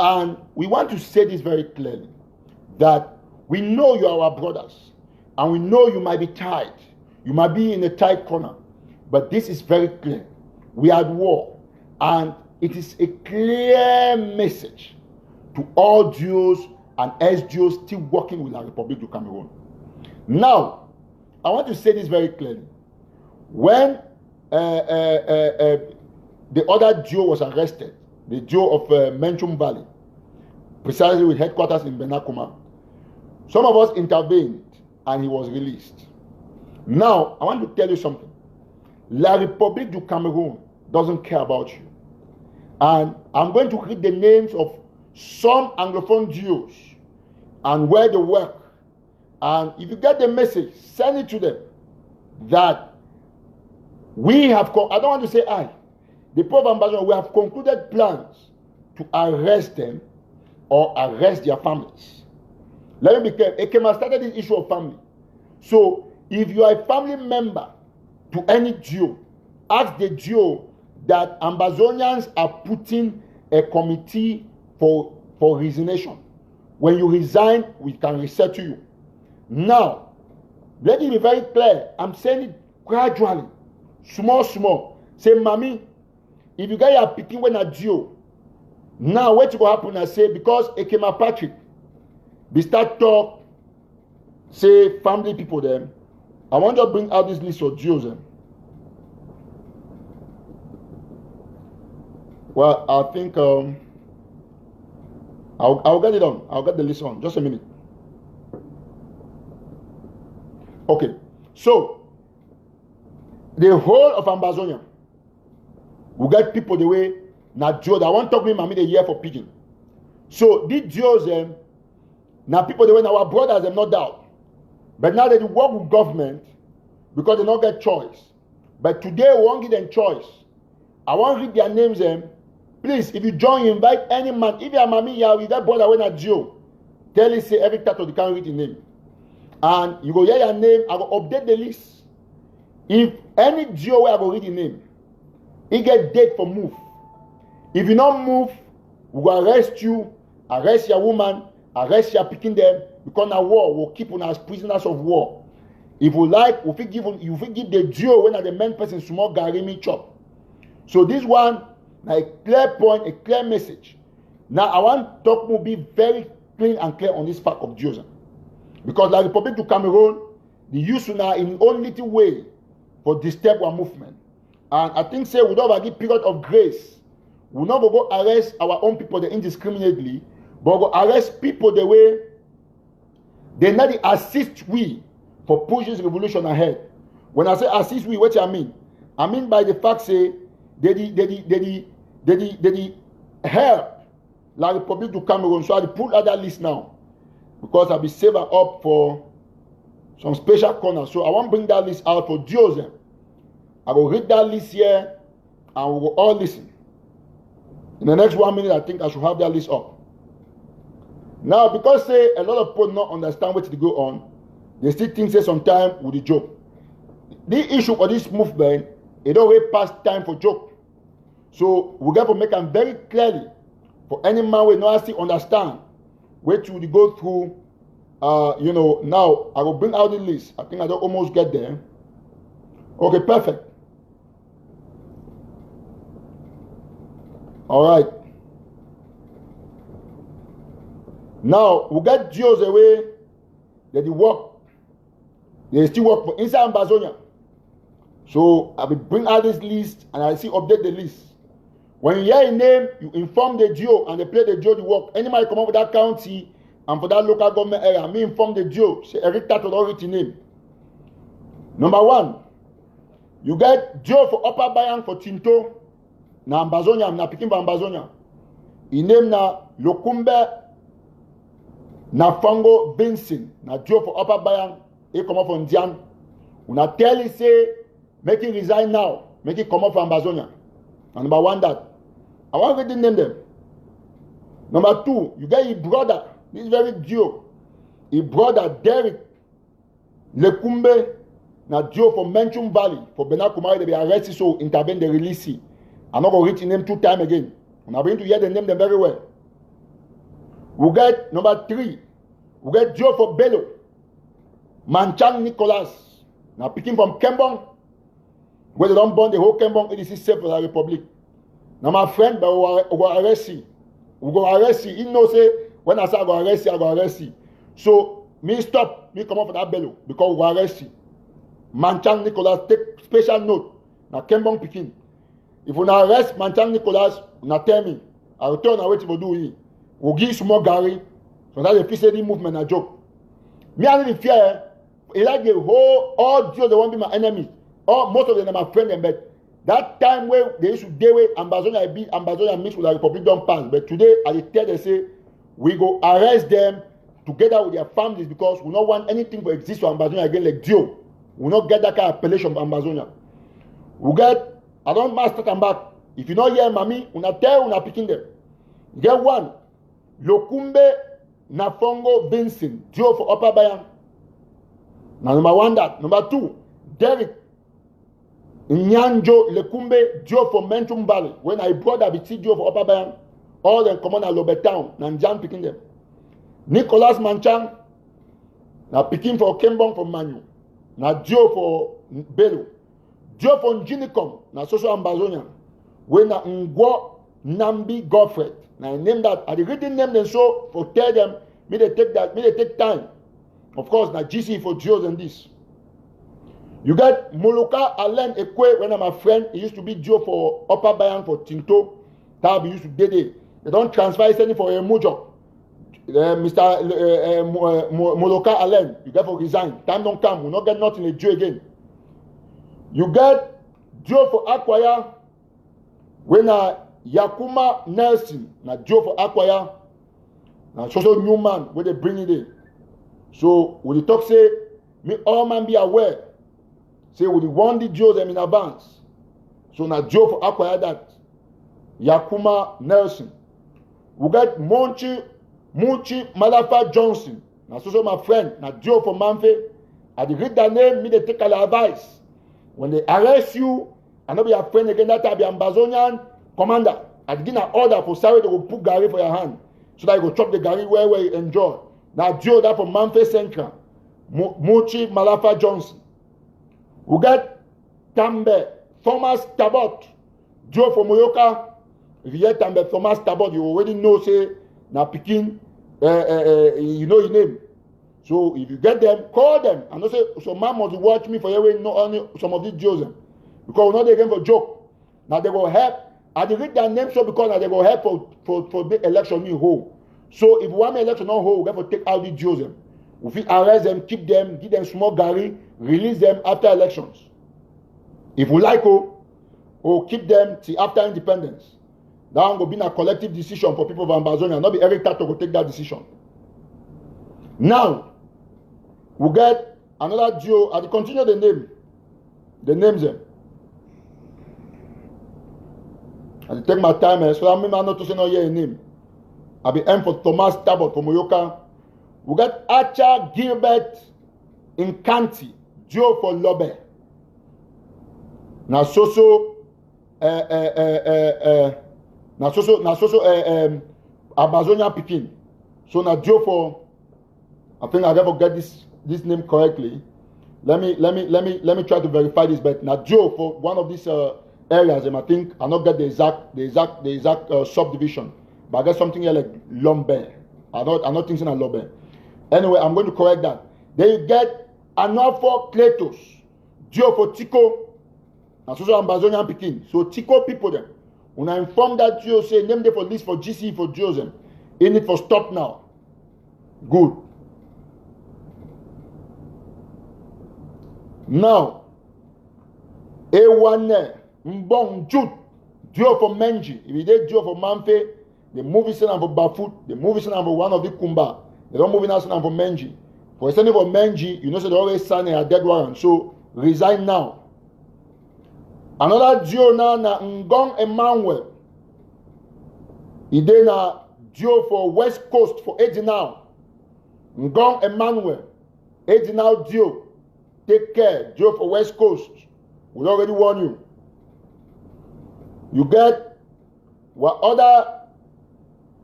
And we want to say this very clearly, that we know you are our brothers, and we know you might be tied. You might be in a tight corner, but this is very clear. We are at war, and it is a clear message to all Jews and ex-Jews still working with La République du Cameroon. Now, I want to say this very clearly. When the other Jew was arrested, the Jew of Menchum Valley, precisely with headquarters in Benakuma, some of us intervened and he was released. Now, I want to tell you something. La République du Cameroon doesn't care about you. And I'm going to read the names of some Anglophone Jews and where they work. And if you get the message, send it to them that we have, I don't want to say the Pope Ambassador, we have concluded plans to arrest them or arrest their families. Let me be clear. Ekema started this issue of family. So, if you are a family member to any Jew, ask the Jew that Ambazonians are putting a committee for resignation. When you resign, we can resettle you. Now, let it be very clear. I'm saying it gradually, small. Say, Mommy, if you guys are picking when a Jew, now what will happen? I say, because Ekema Patrick, we start talk, say family people them. I want to bring out this list of Jews them. Well, I think I'll get it on. I'll get the list on. Just a minute. Okay, so the whole of Ambazonia will get people the way not Jews. I want to talk to me, Mammy, the year for picking. So these Jews them. Now people, they were our brothers, them no doubt. But now they work with government because they don't get choice. But today we won't give them choice. I want to read their names them. Please, if you join, invite any man. If you are Mami, you with that brother when a Jew, tell him say every title you can't read his name. And you go hear your name, I will update the list. If any Jew where I go read his name, he get date for move. If you not move, We go arrest you, arrest your woman, arrest your picking them, because now war will keep on as prisoners of war. If we like, if we give the Jew when the main person small garimi chop. So this one, a clear point, a clear message. Now I want talk to be very clean and clear on this fact of Jews. Because the Republic to Cameroon, the use now in only little way for disturb our movement. And I think say we don't have a period of grace. We not go arrest our own people indiscriminately, but go arrest people the way they not assist we for pushing this revolution ahead. When I say assist we, what I mean? I mean by the fact say they help La Republic du Cameroon. So I put that list now because I'll be saving up for some special corners. So I want to bring that list out for Joseph. I will read that list here and we will all listen. In the next 1 minute, I think I should have that list up. Now, because say a lot of people not understand what to go on, they still think say sometime with the joke. The issue of this movement, it already past time for joke. So we got to make them very clearly for any man we not still understand where to go through. Now I will bring out the list. I think I don't almost get there. Okay, perfect. All right. Now we get Jews away that they work. They still work for inside Ambazonia. So I will bring out this list and I see update the list. When you hear a name, you inform the Geo and they play the Geo to work. Anybody come up with that county and for that local government area, me inform the Geo. Say Eric Tataw already name. Number 1, you get Geo for Upper Bayan for Tinto. Na Ambazonia, na picking for Ambazonia. He name na Lokumbe na Fango Vincent. Na Geo for Upper Bayan. He come up from Dian. Una tell him say, make him resign now. Make him come up from Ambazonia. And number 1 that. I want to name them. Number 2, you get his brother. This is very Geo. His brother Derek Lekumbe na Geo for Menchum Valley. For Benakumari, they be arrested so intervene the release. I'm not going to read the name 2 times again. And I'm going to hear the name them very well. We get number 3. We get Geo for Bello. Manchang Nicholas. Now picking from Kembong. Where they don't burn the whole Kembong, it is safe for the Republic. Now my friend, but we go arrest you. We go arrest you. He knows say, when I say I go arrest you, I go arrest you. So, me stop, me come up for that bellow, because we go arrest you. Manchang Nicholas, take special note. Now Kembong picking. If we not arrest Manchang Nicholas, not tell me. I will turn away to do it. We'll give small Gary. So that's the PCD movement, a joke. Me I really fear, it's like the whole, all Jews, they won't be my enemy. Or most of them are my friends, but that time where they used to deal with Ambazonia mixed with the Republic don't pass. But today, at the tell they say, we go arrest them together with their families because we don't want anything to exist for Ambazonia again like Dio. We not get that kind of appellation from Ambazonia. We get, I don't master them back. If you not hear mommy, we not tell, we not picking them. Get 1, Lokumbe Nafongo Vincent, Dio for Upper Bayan. Now number 1 that. Number 2, Derek Nyanjo Lekumbe Dio for Menchum Valley. When I brought that BT Dio for Upper Bayan, all them come on at Lobe Town, Nanjan picking them. Nicholas Manchang, now picking for Kembong for Manu. Now Dio for Bello. Dio for Njinikom, now Social Ambazonia. When na Ngwo Nambi Godfred. Now I name that. I reading name them so for tell them, me they take time. Of course, now GC for Geos and this. You get Moloka Alain Ekwe, when I'm a friend, he used to be Geo for Upper Bayan for Tinto. That we used to Dede. They don't transfer anything for a Mujo. Mr. Moloka Alain, you get for resign. Time don't come, we not get nothing to Geo again. You get Geo for Akwaya, when Yakuma Nelson, now Geo for Akwaya, now social new man, where they bring it in. So, when the talk say, me all man be aware. Say, we want the Joe them in advance. So now Joe for acquire that. Yakuma Nelson. We got Munchi Malafa Johnson. Now so my friend. Now Joe for Manfe. I read that name, me they take all advice. When they arrest you, I know be a friend again that I be Ambazonian commander. I give an order for Sarah to go put Gary for your hand. So that you go chop the Gary where you enjoy. Now Dio that for Manfred Central. Mochi Malafa Johnson. We get Tambe, Thomas Tabot. Dio for Moyoka. If you hear Tambe, Thomas Tabot, you already know, say, now Pekin, you know his name. So if you get them, call them. And don't say, so man must watch me for your not only some of these Jews. Because we're not again for joke. Now they will help. I did read their name so because now they will help for the election me whole. So if one election not whole, we have to take out the Jews. If we arrest them, keep them, give them small Gary, release them after elections. If we like or keep them till after independence. That will be a collective decision for people of Ambazonia. Not be every Tataw will take that decision. Now, we get another Geo. I continue the names them. I take my time, so I'm not to say no here name. I be M for Thomas Tabot from Moyoka. We got Archer Gilbert in Kanti, Joe for Lobe. Now so Amazonia Pekin. So now Joe for, I think I never get this name correctly. Let me try to verify this. But now Joe for one of these areas, and I think I not get the exact subdivision, but I get something here like Lombe. I'm not thinking of Lombe. Anyway, I'm going to correct that. Then you get Anofo Kletos, Joe for Tico, and so Ambazonian Pekin. So Tico people them. When I inform that Joe say name them for list for GC for Joseph, in it for stop now. Good. Now, A1 Mbong Jut, Joe for Menji. If you did Joe for Manfe, they move it for Bafut, they move it for one of the Kumba. They don't move it for Menji. For extending for Menji, you know, so they always sign a dead warrant. So resign now. Another Joe now na Ngong Emmanuel. He did na Joe for West Coast for Edinal. Ngong Emmanuel. Edinal Joe. Take care. Joe for West Coast. We already warn you. You get what other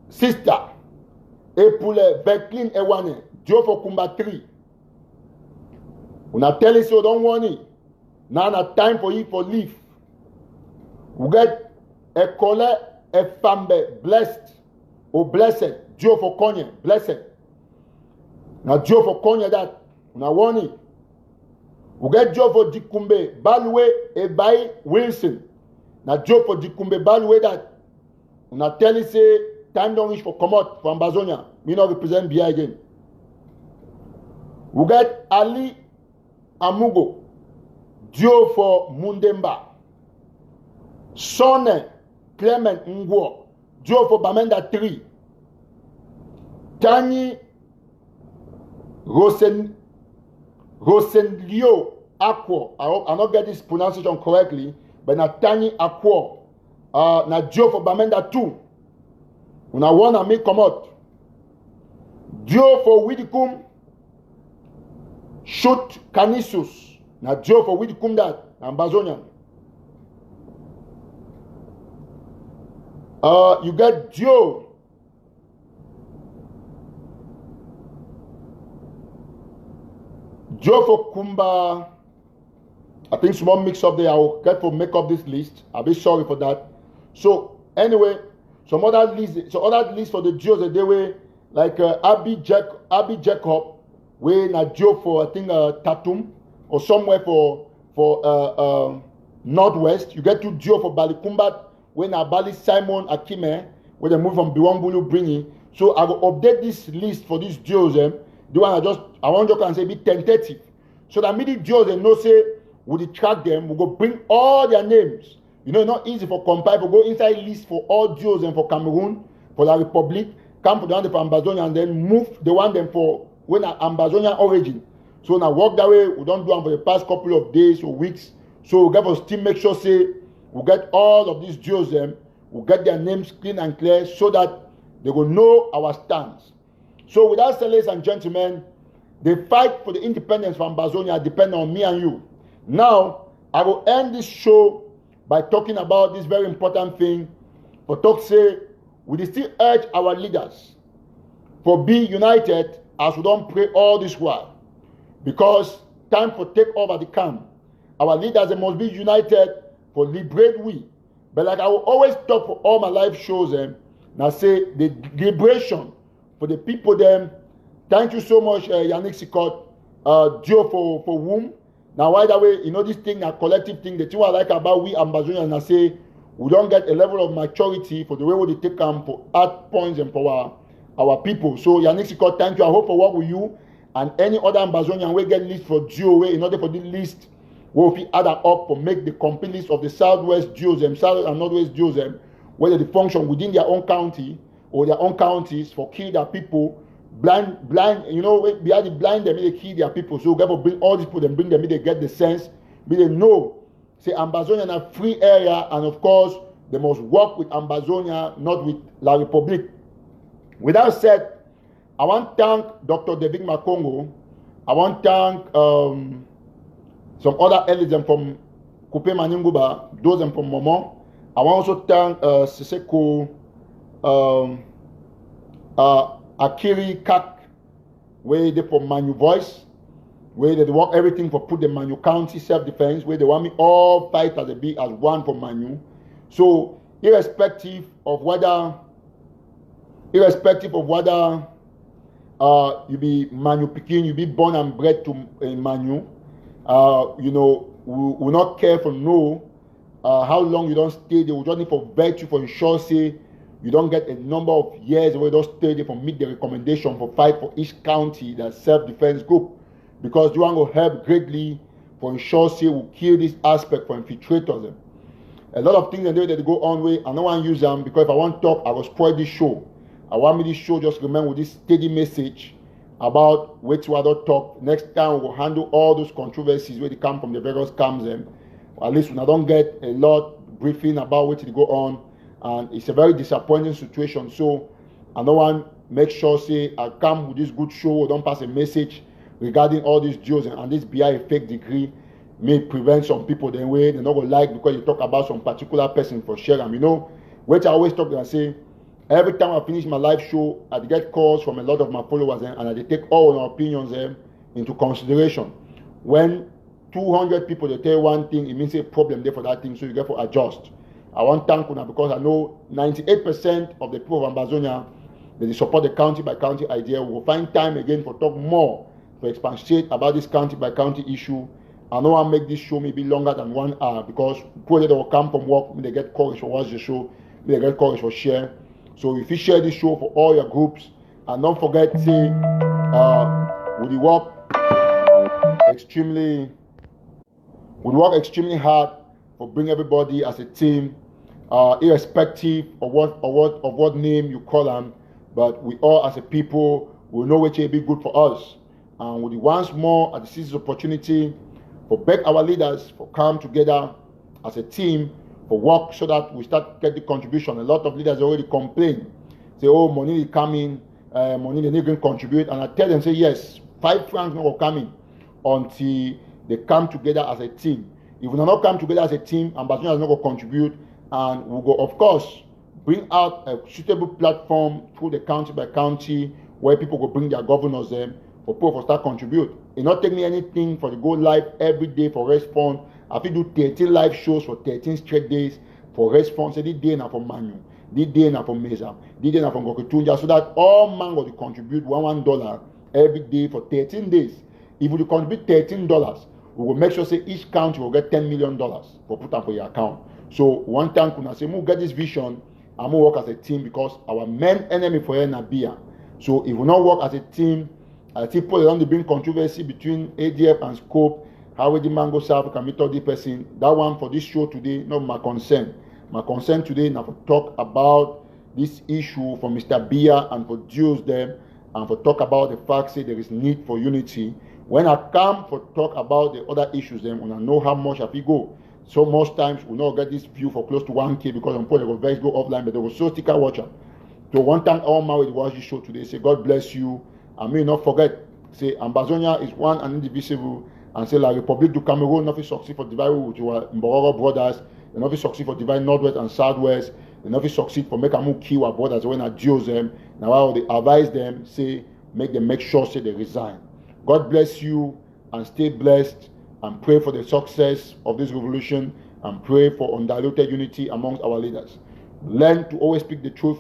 sister. Epule Berklin Ewane. Joe for Kumba 3. When I tell you so, don't want it. Now na time for you for leave. We get a Kole, a Fambe, blessed or blessed. Joe for Konye, blessed. Now Joe for Konye that. Now want it. We get Joe for Dikumbe, Balwe, Ebai, Wilson. Now Joe for Dikumbe, Balwe that. Now tell you say, time don't reach for come out from Ambazonia. Me not represent BIYA again. We get Ali Amugo, Joe for Mundemba. Sonne Clement Ngwo, Joe for Bamenda 3. Tani Rosenlio Akwo. I hope I not get this pronunciation correctly, but na Tani Akwo. Na Joe for Bamenda 2. When I want to make come out. Joe for Widikum. Shoot Canisius. Na Joe for Widikum that. Ambazonian. You get Joe. Joe for Kumba. I think small mix up there. I will get to make up this list. I'll be sorry for that. So anyway, some other lists for the Joes that they were like Abby Jacob, where na Joe for I think Tatum or somewhere for Northwest. You get to Joe for Balikumbat. When Abali Simon Akime, when they move from Biwambulu Bringi. So I will update this list for these Jews. The one I want to can say be tentative. So that many Jews they know say we track them, we go bring all their names. You know, it's not easy for compile, we go inside list for all Jews and for Cameroon, for the Republic, come for the one for Ambazonia and then move the one them for when Ambazonia origin. So now work that way, we don't do them for the past couple of days or weeks. So we got to still make sure say we'll get all of these Jews them, we'll get their names clean and clear so that they will know our stance. So with that said, ladies and gentlemen, the fight for the independence from Ambazonia depends on me and you. Now, I will end this show by talking about this very important thing For talk say, we still urge our leaders for be united as we don't pray all this while. Because time for take over the camp. Our leaders, they must be united for liberate we. But like I will always talk for all my live shows, now say the liberation for the people them. Thank you so much, Yannick Sikot, Dio for whom. Now, why that way, this thing, a collective thing, the thing I like about we Ambazonians, I say, we don't get a level of maturity for the way we take them for art points and for our people. So, Yannick Sikot, thank you. I hope for work with you and any other Ambazonian will get list for Dio in order for the list. We'll be added up for make the complete list of the Southwest Jews, South and Northwest Jews, whether they function within their own county or their own counties for kill their people. Blind, behind the blind, they kill their people. So we bring all these people, then bring them, they get the sense, they know. Say Ambazonia is a free area, and of course, they must work with Ambazonia, not with La Republique. With that said, I want to thank Dr. David Makongo. I want to thank some other elites from Kupe Maninguba, those from Momo. I want also to thank Siseko, Akiri Kak, where they for Manu Voice, where they work everything for put the Manu County self-defense, where they want me all fight as a big as one for Manu. So irrespective of whether you be Manu Pekin, you be born and bred to Manu, we will not care for how long you don't stay there. We just need for virtue for ensure say you don't get a number of years where you don't stay there for meet the recommendation for fight for each county that self-defense group, because you want to help greatly for ensure say we kill this aspect for infiltrators. A lot of things that go on way. I don't want to use them because if I want to talk, I will spoil this show. I want me this show just remember with this steady message about which we don't talk. Next time we will handle all those controversies where they come from the various camps. Or at least when I don't get a lot briefing about what to go on, and it's a very disappointing situation. So I don't want to make sure say I come with this good show, don't pass a message regarding all these deals and this BI fake degree may prevent some people the way they're not gonna like because you talk about some particular person for share them. Which I always talk and say every time I finish my live show, I get calls from a lot of my followers and I take all our opinions into consideration. When 200 people they tell one thing, it means a problem there for that thing, so you get to adjust. I want to thank you now because I know 98% of the people of Ambazonia they support the county by county idea. We'll find time again for talk more to expatiate about this county by county issue. I know I'll make this show maybe longer than 1 hour because people that will come from work, they get courage for watch the show, they get courage for share. So if you share this show for all your groups, and don't forget say we work extremely hard for bring everybody as a team, irrespective of what name you call them, but we all as a people will know which will be good for us. And we once more at the season's opportunity for beg our leaders for come together as a team for work so that we start get the contribution. A lot of leaders already complain, say, oh, money is coming, money they need to contribute, and I tell them, say yes, 5 francs not coming until they come together as a team. If we do not come together as a team, Ambassador is not going to contribute, and we'll go, of course, bring out a suitable platform through the county by county where people will bring their governors in for people to start contribute. It not take me anything for the go live every day for response. I will do 13 live shows for 13 straight days for response. This day now from Manu, this day now from Mesa, this day now from Gokutunja, so that all man will contribute $1 every day for 13 days. If you contribute $13, we will make sure say each county will get $10 million for put up for your account. So one time when I say we'll get this vision and we'll work as a team because our main enemy for MR.BIYA. So if we not work as a team, I think people don't bring controversy between ADF and Scope, how the Mango South can meet all the person. That one for this show today, not my concern. My concern today now to talk about this issue for Mr. BIYA and for Jews them and for talk about the fact that there is need for unity. When I come for talk about the other issues, then when I know how much I will go. So most times we not get this view for close to 1K because I'm probably going to go offline, but they will so sticker watcher. So one time all my way to watch this show today, say God bless you. I may not forget, say Ambazonia is one and indivisible, and say La Republique du Cameroon, nothing succeed for divide with your Mborogo brothers, and nothing succeed for divide Northwest and Southwest. they never succeed for make them kill our brothers when I deals them. Now I will advise them, say, make sure say they resign. God bless you and stay blessed, and pray for the success of this revolution, and pray for undiluted unity amongst our leaders. Learn to always speak the truth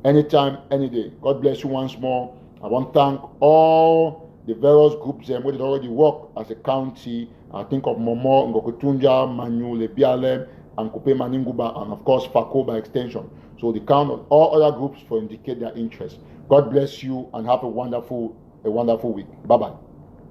anytime, any day. God bless you once more. I want to thank all the various groups where they already work as a county. I think of Momo, Ngokutunja, Manu, Lebialem, and Kupe Maninguba, and of course Fako by extension. So they count on all other groups for indicate their interest. God bless you and have a wonderful week. Bye-bye.